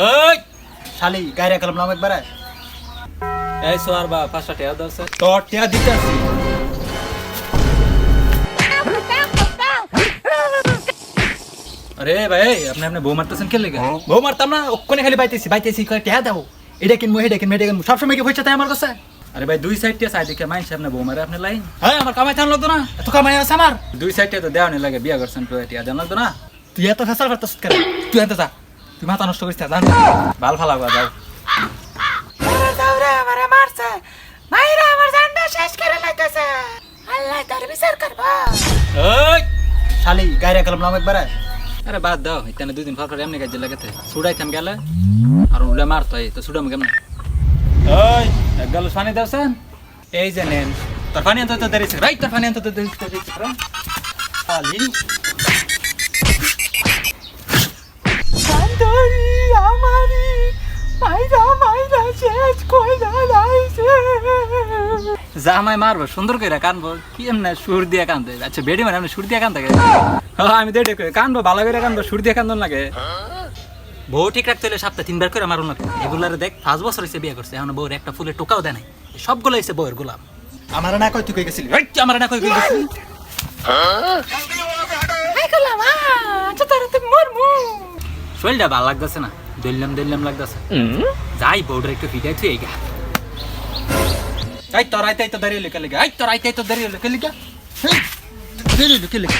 এই শালি গায়রা কালাম নাম একবার এই সোয়ার বা 5টা টাকা দাও স্যার। তোর টিয়া দিতে আসি। আরে ভাই আপনি বউ মারতেছেন কে লেগে? বউ মারতাম না, ওখানে খালি বাইতেছি কয় টিয়া দাও, এটা কিনবো এটা কিনবো এটা কিনবো, সবসময় কি পয়সা তাই আমার কাছে? আরে ভাই দুই সাইড টিয়া সাইড দেখে মাইনছে আপনি বউ মারে আপনি লাইন। হ্যাঁ আমার কামাই থান লাগতো না, এত কামাই আছে আমার। দুই সাইড টিয়া তো দেওয়া নেই লাগে, বিয়া করছেন তো টিয়া দেন লাগতো না। তুই এত ফেসাল পারতাস কেন? তুই এত যা, তুই মাথা নষ্ট করিস না, জান। ভাল ফালা যাও। দাউরে আমারে মারছে, মাইরা আমার জানটা শেষ করে লাইতেছে। আল্লাহ তার বিচার করব। এই শালি গায়রা কালাম নাম একবার আরে বাদ দাও, এখানে 2 দিন পর এমনি কাজে লাগাতে ছুড়াইতাম গেলে আর উল্লে মারতো এই তো ছুড়াম কেমন। এই এক গ্লাস পানি দাওছেন? এই যে নেন, তোর পানি আনতে তো দেরিছে রাইট, তোর পানি আনতে তো দেরিছে শালি বান্ধবী আমারি মাইরা শেষ কইরা লাইছে। জামাই মারবো সুন্দর করে কানবো কি এমনি সুর দিয়ে কান্দে। আচ্ছা বেডি মানে সুর দিয়ে কান থাকে। আমি দেড় কানবো ভালো করে কানবো, সুর দিয়ে কান্দন লাগে। বউ ঠিক রাখতে হলে সপ্তাহে 3 বার করে মারুন না। এগুলারে দেখ 5 বছর হয়েছে বিয়ে করছে, এখন বউর একটা ফুলের টোকাও দেয় নাই। সবগুলো হয়েছে বউয়ের গোলাম। আমার না কই তুই কই গেছিলি? আমার না কই গেছিলি? হাই করলাম আচ্ছা তার তো মরমু। শরীরটা ভালো লাগতেছে না, দইলাম লাগতেছে। যাই বউডার একটু ফিটাই থুই গা। এই তোর আইতে তো দাঁড়িয়ে লেখা লেগে, এই তোর আইতে তো দাঁড়িয়ে লেখা লেগে, দাঁড়িয়ে লেখা লেগে।